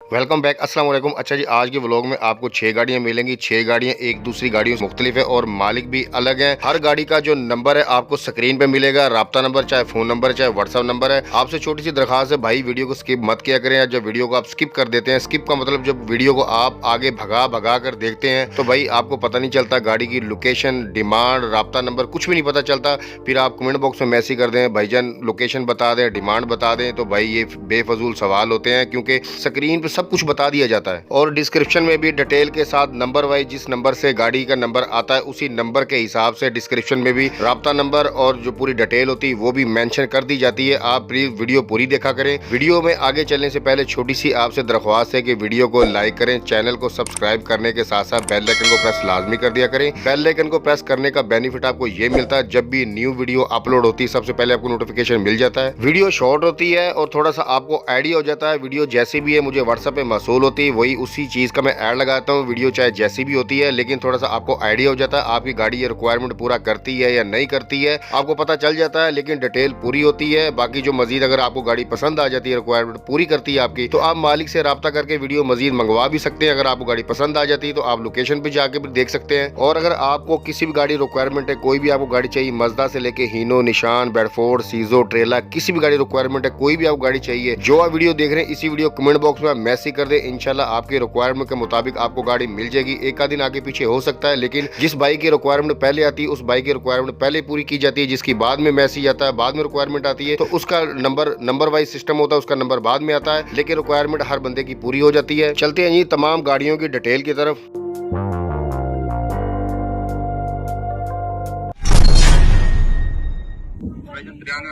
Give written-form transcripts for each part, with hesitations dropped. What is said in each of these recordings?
Welcome back. अस्सलाम वालेकुम। अच्छा जी, आज के व्लॉग में आपको 6 गाड़ियां मिलेंगी। 6 गाड़ियां एक दूसरी गाड़ियों से मुख्तलिफ है और मालिक भी अलग है। हर गाड़ी का जो नंबर है आपको स्क्रीन पे मिलेगा, राब्ता नंबर, चाहे फोन नंबर चाहे व्हाट्सअप नंबर है। आपसे छोटी सी दरखास्त है भाई, वीडियो को स्किप मत किया करें। जब वीडियो को आप स्किप कर देते हैं, स्किप का मतलब जब वीडियो को आप आगे भगा कर देखते हैं तो भाई आपको पता नहीं चलता गाड़ी की लोकेशन, डिमांड, राब्ता नंबर कुछ भी नहीं पता चलता। फिर आप कमेंट बॉक्स में मैसेज कर दें भाईजान लोकेशन बता दें, डिमांड बता दें, तो भाई ये बेफजूल सवाल होते हैं क्योंकि स्क्रीन पे सब कुछ बता दिया जाता है। और डिस्क्रिप्शन में भी डिटेल के साथ नंबर वाइज जिस नंबर से गाड़ी का नंबर आता है उसी नंबर के हिसाब से डिस्क्रिप्शन में भी राब्ता नंबर और जो पूरी डिटेल होती है वो भी मेंशन कर दी जाती है। आप प्लीज वीडियो पूरी देखा करें। वीडियो में आगे चलने से पहले छोटी सी आपसे दरख्वास्त है कि वीडियो को लाइक करें, चैनल को सब्सक्राइब करने के साथ साथ बेल आइकन को प्रेस लाजमी कर दिया करें। बेल आइकन को प्रेस करने का बेनिफिट आपको ये मिलता है, जब भी न्यू वीडियो अपलोड होती है सबसे पहले आपको नोटिफिकेशन मिल जाता है। वीडियो शॉर्ट होती है और थोड़ा सा आपको आइडिया हो जाता है। वीडियो जैसी भी है मुझे व्हाट्सएप पे मसूल होती है, वही उसी चीज का मैं ऐड लगाता हूँ। वीडियो चाहे जैसी भी होती है लेकिन थोड़ा सा आपको आइडिया हो जाता है आपकी गाड़ी ये रिक्वायरमेंट पूरा करती है या नहीं करती है, आपको पता चल जाता है। लेकिन डिटेल पूरी होती है। बाकी जो मजीद अगर आपको गाड़ी पसंद आ जाती है, रिक्वायरमेंट पूरी करती है आपकी, तो आप मालिक से राब्ता करके वीडियो मजीद मंगवा भी सकते हैं। अगर आपको गाड़ी पसंद आ जाती है तो आप लोकेशन पे जाके भी देख सकते हैं। और अगर आपको किसी भी गाड़ी रिक्वायरमेंट है, कोई भी आपको गाड़ी चाहिए, मजदा से लेके हीनो, निशान, बेडफोर्ड, सीजो, ट्रेला, किसी भी गाड़ी रिक्वायरमेंट है, कोई भी आपको गाड़ी चाहिए, जो आप वीडियो देख रहे हैं इसी वीडियो कमेंट बॉक्स में मैसेज कर दे। इंशाल्लाह आपके रिक्वायरमेंट के मुताबिक आपको गाड़ी मिल जाएगी। एक आध दिन आगे पीछे हो सकता है लेकिन जिस बाइक की रिक्वायरमेंट पहले आती है उस बाइक की रिक्वायरमेंट पहले पूरी की जाती है। जिसकी बाद में मैसेज आता है, बाद में रिक्वायरमेंट आती है, तो उसका नंबर वाइज सिस्टम होता है, उसका नंबर बाद में आता है, लेकिन रिक्वायरमेंट हर बंदे की पूरी हो जाती है। चलते हैं जी तमाम गाड़ियों की डिटेल की तरफ।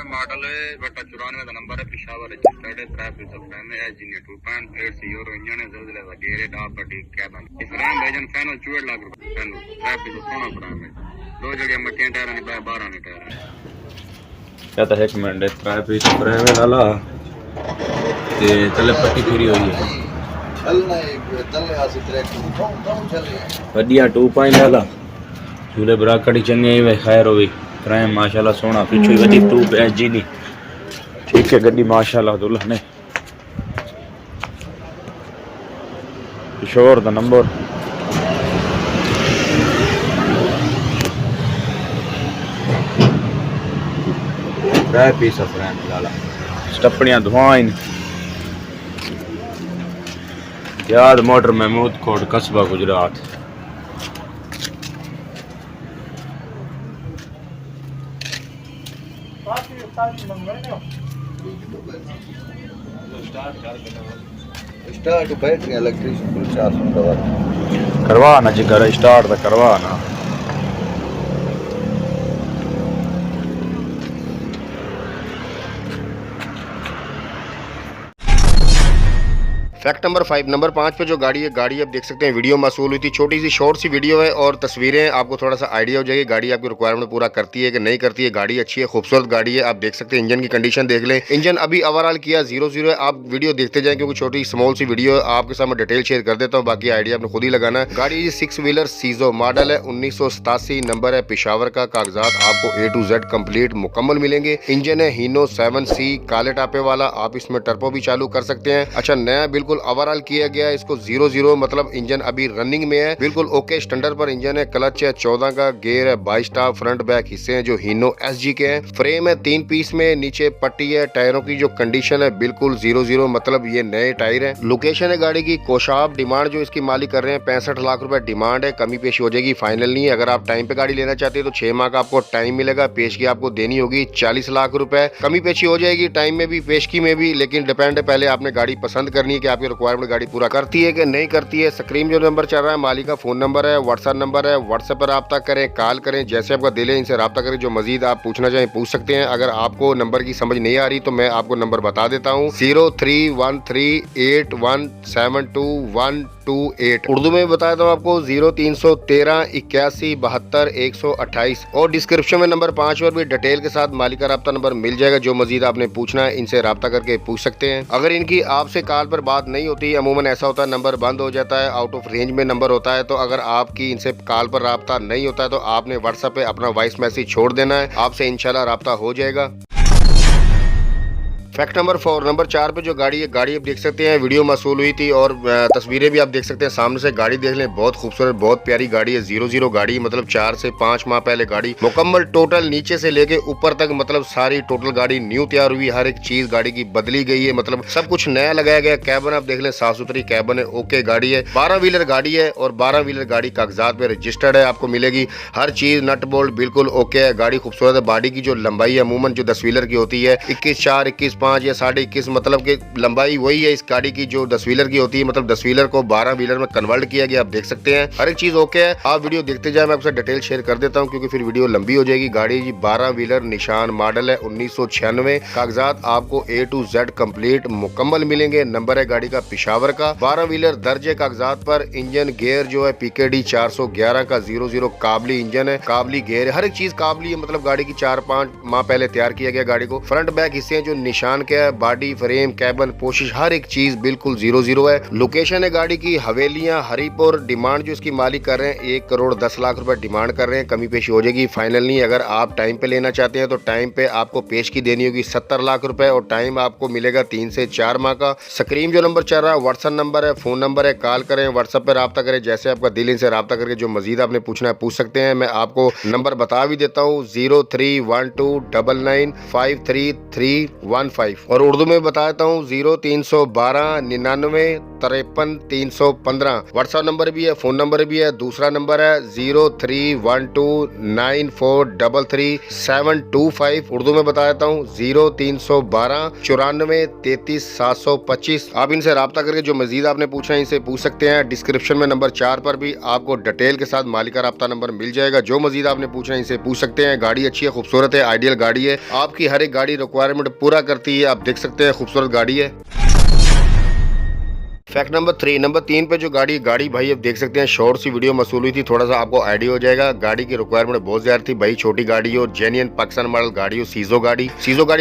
मॉडल है, बटा 94 का नंबर है, पिशावर रजिस्टर्ड है, ट्रैफिक फ्रेम है, एजीने 2.8 यूरो इंजन है, ज़लज़ले का गेयर है, टॉप बटी कैबिन इस फ्रेम भाईजान फाइनल 64 लाख रुपए फाइनल। ट्रैफिक सोना फ्रेम है, दो जगह मट्टियां टायर ने 12 ने टायर क्या था। एक मिनट, ट्रैफिक फ्रेम है वाला ते चले पट्टी फिरी हुई है चलना एक चलने आसी ट्रैक बढ़िया 2.0 वाला झूले ब्राकड़ी चंगे वे खैर होई। फ्रेम माशाल्लाह सोना, पीछे गड्डी 2 दी ठीक है, गड्डी माशाल्लाह दुल्हन है, किशोर दा नंबर राय पीस फ्रेम लाला स्टपनियां धुआं याद मोटर महमूद कोट कस्बा Gujarat. Start battery electric charge करवा ना जी, घर स्टार्ट तो करवा ना। फैक्ट नंबर 5, नंबर 5 पे जो गाड़ी है, गाड़ी आप देख सकते हैं वीडियो मसूल हुई थी, छोटी सी शॉर्ट सी वीडियो है और तस्वीरें, आपको थोड़ा सा आइडिया हो जाएगी गाड़ी आपकी रिक्वायरमेंट पूरा करती है कि नहीं करती है। गाड़ी अच्छी है, खूबसूरत गाड़ी है, आप देख सकते हैं। इंजन की कंडीशन देख लें, इंजन अभी ओवरऑल किया 0-0 है। आप वीडियो देखते जाएं क्योंकि छोटी स्मॉल सी वीडियो है, आपके साथ मैं डिटेल शेयर कर देता हूँ, बाकी आइडिया आपने खुद ही लगाना है। गाड़ी 6 व्हीलर सीजो मॉडल है, 1987 नंबर है, पिशावर का। कागजात आपको A to Z कंप्लीट मुकम्मल मिलेंगे। इंजन है हीनो 7C काले टापे वाला, आप इसमें टर्बो भी चालू कर सकते हैं। अच्छा, नया बिल्कुल ओवरऑल किया गया इसको 0-0 मतलब इंजन अभी रनिंग में है, बिल्कुल ओके स्टैंडर्ड पर इंजन है। क्लच है 14 का, गेयर है 22 टॉप, फ्रंट बैक हिस्से हैं जो हीनो SG के हैं। फ्रेम है 3 पीस में, नीचे पट्टी है। टायरों की जो कंडीशन है बिल्कुल 0-0 मतलब ये नए टायर हैं। लोकेशन है गाड़ी की कोशाब। डिमांड जो इसकी मालिक कर रहे हैं 65 लाख रुपए डिमांड है, कमी पेशी हो जाएगी, फाइनल नहीं है। अगर आप टाइम पे गाड़ी लेना चाहते हैं तो 6 माह का आपको टाइम मिलेगा। पेशगी आपको देनी होगी 40 लाख रुपए, कमी पेशी हो जाएगी टाइम में भी पेशगी में भी, लेकिन डिपेंड है पहले आपने गाड़ी पसंद करनी है कि आपकी रिक्वायरमेंट गाड़ी पूरा करती है कि नहीं करती है। स्क्रीन जो नंबर चल रहा है मालिक का फोन नंबर है, व्हाट्सएप नंबर है, व्हाट्सएप पर रब्ता करें, कॉल करें, जैसे आपका दिल है इनसे रब्ता करें। जो मजीद आप पूछना चाहें पूछ सकते हैं। अगर आपको नंबर की समझ नहीं आ रही तो मैं आपको नंबर बता देता हूँ, 0313817228। उर्दू में बताया था आपको 03138172128। और डिस्क्रिप्शन में नंबर 5 पर भी डिटेल के साथ मालिक का रब्ता नंबर मिल जाएगा। जो मजीद आपने पूछना है इनसे रब्ता करके पूछ सकते हैं। अगर इनकी आपसे कॉल पर बात नहीं होती, अमूमन ऐसा होता है नंबर बंद हो जाता है, आउट ऑफ रेंज में नंबर होता है, तो अगर आपकी इनसे कॉल पर रब्ता नहीं होता है तो आपने व्हाट्सएप पे अपना वॉइस मैसेज छोड़ देना है, आपसे इंशाल्लाह रब्ता हो जाएगा। फैक्ट नंबर 4, नंबर 4 पे जो गाड़ी है, गाड़ी आप देख सकते हैं वीडियो मसूल हुई थी और तस्वीरें भी आप देख सकते हैं सामने से। गाड़ी देख लें, बहुत खूबसूरत, बहुत प्यारी गाड़ी है। 00 गाड़ी, मतलब 4 से 5 माह पहले गाड़ी मुकम्मल टोटल नीचे से लेके ऊपर तक, मतलब सारी टोटल गाड़ी न्यू तैयार हुई। हर एक चीज गाड़ी की बदली गई है, मतलब सब कुछ नया लगाया गया। कैबन आप देख लें, साफ सुथरी कैबन है, ओके गाड़ी है। 12 व्हीलर गाड़ी है और 12 व्हीलर गाड़ी कागजात पे रजिस्टर्ड है, आपको मिलेगी। हर चीज नट बोल्ट बिल्कुल ओके है। गाड़ी खूबसूरत है। बॉडी की जो लंबाई है अमूमन जो 10 व्हीलर की होती है 21.4, 21.5 या 21.5, मतलब कि लंबाई वही है इस गाड़ी की जो 10 व्हीलर की होती है। मतलब 10 व्हीलर को 12 व्हीलर में कन्वर्ट किया गया, आप देख सकते हैं। हर एक चीज ओके है। आप वीडियो देखते जाए, मैं आपसे डिटेल शेयर कर देता हूं क्योंकि फिर वीडियो लंबी हो जाएगी। गाड़ी जी 12 व्हीलर निशान मॉडल है 1996। कागजात आपको A to Z कंप्लीट मुकम्मल मिलेंगे। नंबर है गाड़ी का पिशावर का। 12 व्हीलर दर्ज है कागजात पर। इंजन गेयर जो है PKD 411 का 00 काबली इंजन है, काबली गेयर है, हर एक चीज काबली है। मतलब गाड़ी की 4-5 माह पहले तैयार किया गया गाड़ी को। फ्रंट बैक हिस्से जो निशान क्या है, बॉडी फ्रेम कैबन पोशिश हर एक चीज बिल्कुल 00 है। लोकेशन है गाड़ी की हवेलियां हरिपुर। डिमांड जो इसकी मालिक कर रहे हैं 1 करोड़ 10 लाख रुपए डिमांड कर रहे हैं। कमी पेशी हो जाएगी, फाइनल नहीं। अगर आप टाइम पे लेना चाहते हैं तो टाइम पे आपको पेश की देनी होगी 70 लाख रुपए और टाइम आपको मिलेगा 3 से 4 माह का। स्क्रीन जो नंबर चल रहा है व्हाट्सएप नंबर है, फोन नंबर है, कॉल करें, व्हाट्सएप पे रब्ता करें, जैसे आपका दिल इनसे रब्ता करके जो मजीद आपने पूछना है पूछ सकते हैं। मैं आपको नंबर बता भी देता हूँ 031299533315 और उर्दू में बता देता हूँ 0312 99 53 315। व्हाट्सएप नंबर भी है, फोन नंबर भी है। दूसरा नंबर है 0312943725। उर्दू में बता देता हूँ 0312 94 33 725। आप इनसे रब्ता करके जो मजीद आपने पूछना है इनसे पूछ सकते हैं। डिस्क्रिप्शन में नंबर 4 पर भी आपको डिटेल के साथ मालिक का रब्ता नंबर मिल जाएगा। जो मजीद आपने पूछना है इनसे पूछ सकते हैं। गाड़ी अच्छी है, खूबसूरत है, आइडियल गाड़ी है, आपकी हर एक गाड़ी रिक्वायरमेंट पूरा करती है। आप देख सकते हैं खूबसूरत गाड़ी है। फैक्ट नंबर 3, नंबर 3 पे जो गाड़ी भाई आप देख सकते हैं शॉर्ट सी वीडियो मसूल हुई थी, थोड़ा सा आपको आइडिया हो जाएगा। गाड़ी की रिक्वायरमेंट बहुत ज्यादा थी भाई, छोटी गाड़ी हो, जेन्युइन पाकिस्तान मॉडल गाड़ी हो, सीजो गाड़ी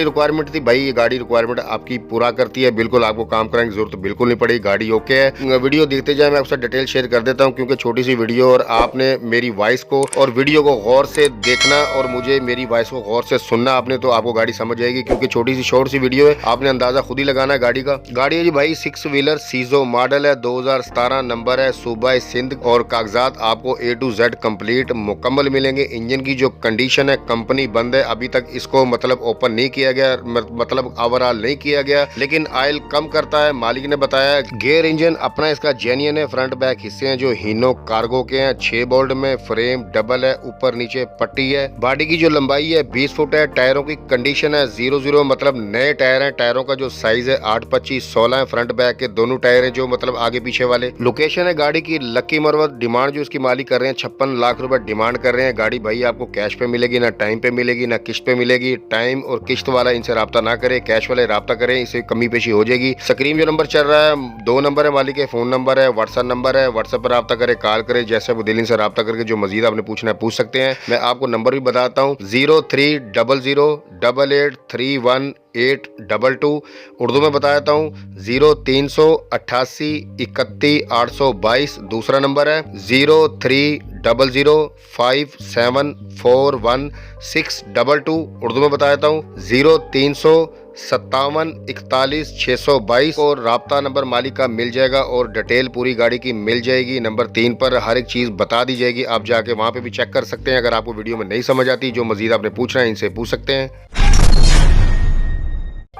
रिक्वायरमेंट थी भाई। ये गाड़ी रिक्वायरमेंट आपकी पूरा करती है, बिल्कुल आपको काम कराने की जरूरत बिल्कुल नहीं पड़ेगी। गाड़ी ओके है। वीडियो देखते जाए, मैं आपसे डिटेल शेयर कर देता हूँ क्योंकि छोटी सी वीडियो और आपने मेरी वॉइस को और वीडियो को गौर से देखना और मुझे मेरी वॉइस को गौर से सुनना आपने, तो आपको गाड़ी समझ जाएगी क्योंकि छोटी सी शॉर्ट सी वीडियो है, आपने अंदाजा खुद ही लगाना है गाड़ी का। गाड़ी है जी भाई 6 व्हीलर सीजो मॉडल है, 2017 नंबर है, सूबा सिंध और कागजात आपको A to Z कंप्लीट मुकम्मल मिलेंगे। इंजन की जो कंडीशन है, कंपनी बंद है, अभी तक इसको मतलब ओपन नहीं किया गया, मतलब ओवरऑल नहीं किया गया, लेकिन ऑयल कम करता है मालिक ने बताया। गियर इंजन अपना इसका जेन्युइन है। फ्रंट बैक हिस्से हैं जो हीनो कार्गो के हैं, 6 बोल्ट में, फ्रेम डबल है, ऊपर नीचे पट्टी है। बॉडी की जो लंबाई है 20 फुट है। टायरों की कंडीशन है 00, मतलब नए टायर है। टायरों का जो साइज है 8-25-16 है। फ्रंट बैक के दोनों टायर है जो मतलब आगे पीछे वाले। लोकेशन है गाड़ी की लक्की मरवत। डिमांड जो इसकी मालिक कर रहे हैं 56 लाख रुपए डिमांड कर रहे हैं। गाड़ी भाई आपको कैश पे मिलेगी, ना टाइम पे मिलेगी, ना किस्त पे मिलेगी। टाइम और किस्त वाला इनसे राब्ता ना करे, कैश वाले राब्ता करें, इसे कमी पेशी हो जाएगी। स्क्रीन जो नंबर चल रहा है 2 नंबर है मालिक के, फोन नंबर है, व्हाट्सएप नंबर है, व्हाट्सएप पर राब्ता करे, कॉल करे, जैसे वो दिल इनसे राब्ता करके जो मजीद आपने पूछना है पूछ सकते हैं। मैं आपको नंबर भी बताता हूँ 0300883182। उर्दू में बता देता हूँ 0388 दूसरा नंबर है 0300574162। उर्दू में बता देता हूँ 035741 और राब्ता नंबर मालिक का मिल जाएगा और डिटेल पूरी गाड़ी की मिल जाएगी। नंबर 3 पर हर एक चीज़ बता दी जाएगी, आप जाके वहाँ पे भी चेक कर सकते हैं। अगर आपको वीडियो में नहीं समझ आती, जो मजीद आपने पूछना है इनसे पूछ सकते हैं।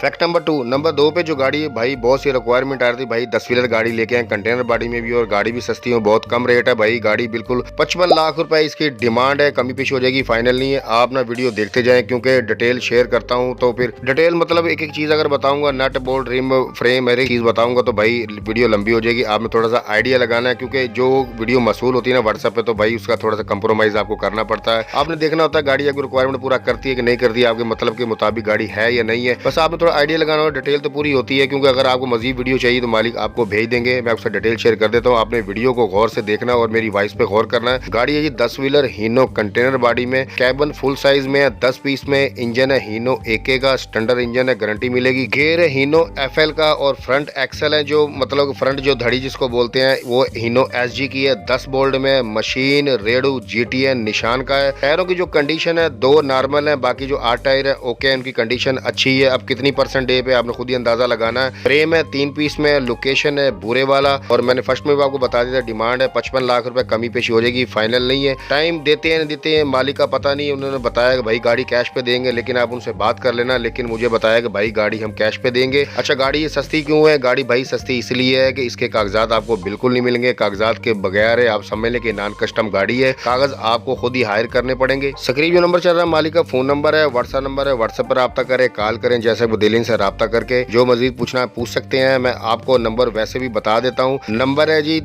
फैक्ट नंबर 2, नंबर 2 पे जो गाड़ी है भाई बहुत सी रिक्वायरमेंट आ रही थी भाई, 10 व्हीलर गाड़ी लेके आए, कंटेनर बॉडी में भी और गाड़ी भी सस्ती है, बहुत कम रेट है भाई। गाड़ी बिल्कुल 55 लाख रुपए इसकी डिमांड है, कमी पेशी हो जाएगी, फाइनल नहीं है। आप ना वीडियो देखते जाएं क्योंकि डिटेल शेयर करता हूं तो फिर डिटेल मतलब एक एक चीज़ अगर बताऊंगा, नट बोल्ट रिम फ्रेम हर एक चीज़ बताऊंगा तो भाई वीडियो लंबी हो जाएगी। आपने थोड़ा सा आइडिया लगाना है क्योंकि जो वीडियो मसूल होती है ना व्हाट्सएप पे, तो भाई उसका थोड़ा सा कंप्रोमाइज़ आपको करना पड़ता है। आपने देखना होता है गाड़ी आपकी रिक्वायरमेंट पूरा करती है कि नहीं करती है, आपके मतलब के मुताबिक गाड़ी है या नहीं है, बस आपने थोड़ा आइडिया लगाना हो। डिटेल तो पूरी होती है क्योंकि अगर आपको मजीद वीडियो चाहिए तो मालिक आपको भेज देंगे, मैं आपसे डिटेल शेयर कर देता हूँ। आपने वीडियो को गौर से देखना और मेरी वॉइस पे गौर करना है। गाड़ी है जी 10 व्हीलर हीनो कंटेनर बॉडी में, कैबन फुल साइज में है, 10 पीस में। इंजन है हीनो AK का, स्टैंडर्ड इंजन है, गारंटी मिलेगी। गेयर है हीनो FL का और फ्रंट एक्सल है, जो मतलब फ्रंट जो धड़ी जिसको बोलते हैं वो हीनो SG की है, 10 बोल्ट में। मशीन रेडू GTN निशान का है। टायरों की जो कंडीशन है 2 नॉर्मल है, बाकी जो 8 टायर है ओके, उनकी कंडीशन अच्छी है। अब कितनी परसेंट डे पे, आपने खुद ही अंदाजा लगाना है। फ्रेम है 3 पीस में, लोकेशन है बुरे वाला, और मैंने फर्स्ट में भी आपको बता दिया था डिमांड है 55 लाख रुपए, कमी पेशी हो जाएगी, फाइनल नहीं है। टाइम देते हैं देते हैं, मालिक का पता नहीं, उन्होंने बताया कि भाई गाड़ी कैश पे देंगे, लेकिन आप उनसे बात कर लेना। लेकिन मुझे बताया कि भाई गाड़ी हम कैश पे देंगे। अच्छा, गाड़ी ये सस्ती क्यों है? गाड़ी भाई सस्ती इसलिए है कि इसके कागजात आपको बिल्कुल नहीं मिलेंगे, कागजात के बगैर है, आप समझ लें कि नॉन कस्टम गाड़ी है, कागज आपको खुद ही हायर करने पड़ेंगे। स्क्रीन जो नंबर चल रहा है मालिक का फोन नंबर है, व्हाट्सएप नंबर है, व्हाट्सएप पर रब्ता करें, कॉल करें, जैसे वो दिल से रब्ता करके जो मजीद पूछना है पूछ सकते हैं। मैं आपको नंबर वैसे भी बता देता हूँ, नंबर है जी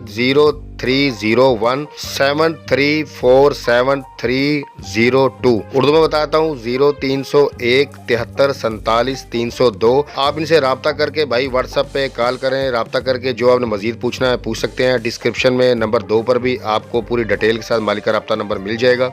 030173473302। उर्दू में बताता हूँ 0301 73 47 302। आप इनसे रब्ता करके भाई व्हाट्सएप पे कॉल करें, रब्ता करके जो आपने मजीद पूछना है पूछ सकते हैं। डिस्क्रिप्शन में नंबर 2 पर भी आपको पूरी डिटेल के साथ मालिक का रब्ता नंबर मिल जाएगा।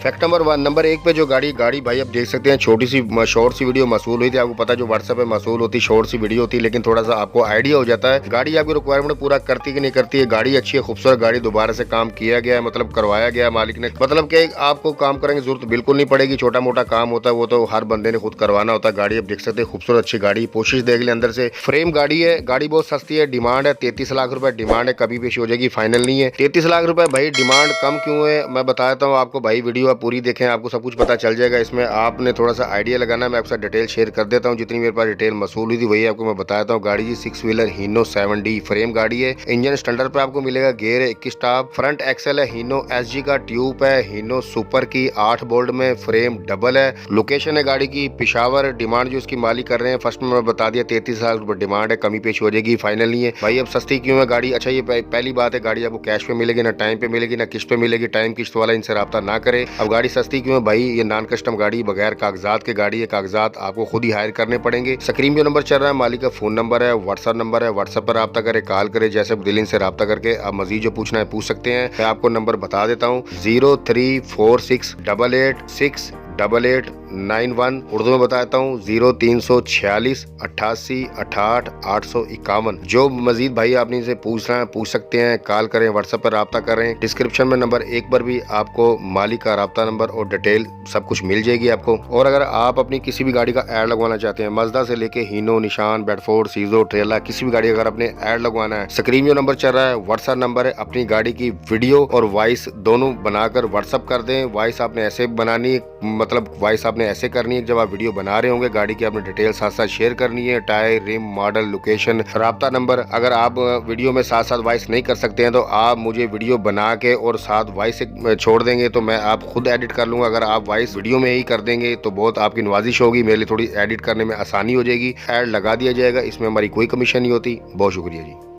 फैक्ट नंबर 1, नंबर 1 पे जो गाड़ी भाई आप देख सकते हैं, छोटी सी शॉर्ट सी वीडियो मसूल हुई थी। आपको पता है जो व्हाट्सएप पे मसूल होती शॉर्ट सी वीडियो होती, लेकिन थोड़ा सा आपको आइडिया हो जाता है गाड़ी आपकी रिक्वायरमेंट पूरा करती कि नहीं करती है। गाड़ी अच्छी है, खूबसूरत गाड़ी, दोबारा से काम किया गया है, मतलब करवाया गया है मालिक ने, मतलब कि आपको काम करने की जरूरत बिल्कुल नहीं पड़ेगी। छोटा मोटा काम होता है वो तो हर बंदे ने खुद करवाना होता है। गाड़ी आप देख सकते हैं, खूबसूरत अच्छी गाड़ी, पोशिश देख ले अंदर से। फ्रेम गाड़ी है, गाड़ी बहुत सस्ती है, डिमांड है 33 लाख रुपए डिमांड है, कभी पेश हो जाएगी, फाइनल नहीं है। 33 लाख रुपए भाई डिमांड कम क्यों है मैं बताता हूँ आपको। भाई वीडियो आप पूरी देखें, आपको सब कुछ पता चल जाएगा। इसमें आपने थोड़ा सा आइडिया लगाना है। मैं आपके साथ डिटेल शेयर कर देता हूँ, जितनी मेरे पास डिटेल मसूल हुई थी वही आपको मैं बताता हूँ। गाड़ी जी 6 व्हीलर हीनो 7D फ्रेम गाड़ी है, इंजन स्टैंडर्ड पे आपको मिलेगा, गियर है 21 स्टॉप, फ्रंट एक्सेल है, हीनो SG का ट्यूब है, हीनो सुपर की 8 बोल्ट में, फ्रेम डबल है। लोकेशन है गाड़ी की पिशावर। डिमांड जो इसकी मालिक कर रहे हैं फर्स्ट में मैं बता दिया 33 लाख रुपए डिमांड है, कमी पेश हो जाएगी, फाइनल नहीं है। भाई अब सस्ती क्यों है गाड़ी? अच्छा, ये पहली बात है, गाड़ी आपको कैश पे मिलेगी, ना टाइम पे मिलेगी, ना किस्त पे मिलेगी। टाइम किस्त वाला इनसे रब्ता ना करे। अब गाड़ी सस्ती क्यों है भाई? ये नॉन कस्टम गाड़ी, बगैर कागजात के गाड़ी है, कागजात आपको खुद ही हायर करने पड़ेंगे। स्क्रीन पे नंबर चल रहा है, मालिक का फोन नंबर है, व्हाट्सएप नंबर है, व्हाट्सएप पर रब्ता करें, कॉल करें, जैसे दिल से रब्ता करके आप मजीद जो पूछना है पूछ सकते हैं। मैं आपको नंबर बता देता हूँ 0346888891। उर्दू में बताता हूँ 0346 88 68 851। जो मजीद भाई आपने इनसे पूछना है पूछ सकते हैं, कॉल करें, व्हाट्सएप पर रब्ता करें। डिस्क्रिप्शन में नंबर 1 पर भी आपको मालिक का रब्ता नंबर और डिटेल सब कुछ मिल जाएगी आपको। और अगर आप अपनी किसी भी गाड़ी का ऐड लगवाना चाहते हैं, मजदा से लेके हीनो, निशान, बेडफोर्ड, सीजो, ट्रेला, किसी भी गाड़ी अगर अपने ऐड लगवाना है, स्क्रीन जो नंबर चल रहा है व्हाट्सएप नंबर है, अपनी गाड़ी की वीडियो और वॉइस दोनों बनाकर व्हाट्सएप कर दें। वॉइस आपने ऐसे बनानी, मतलब वॉइस आपने ऐसे करनी है जब आप वीडियो बना रहे होंगे, गाड़ी की आपने डिटेल साथ साथ शेयर करनी है, टायर, रिम, मॉडल, लोकेशन, राब्ता नंबर। अगर आप वीडियो में साथ साथ वॉइस नहीं कर सकते हैं तो आप मुझे वीडियो बना के और साथ वॉइस छोड़ देंगे तो मैं आप खुद एडिट कर लूँगा। अगर आप वॉइस वीडियो में ही कर देंगे तो बहुत आपकी नवाजिश होगी, मेरे लिए थोड़ी एडिट करने में आसानी हो जाएगी, ऐड लगा दिया जाएगा, इसमें हमारी कोई कमीशन नहीं होती। बहुत शुक्रिया जी।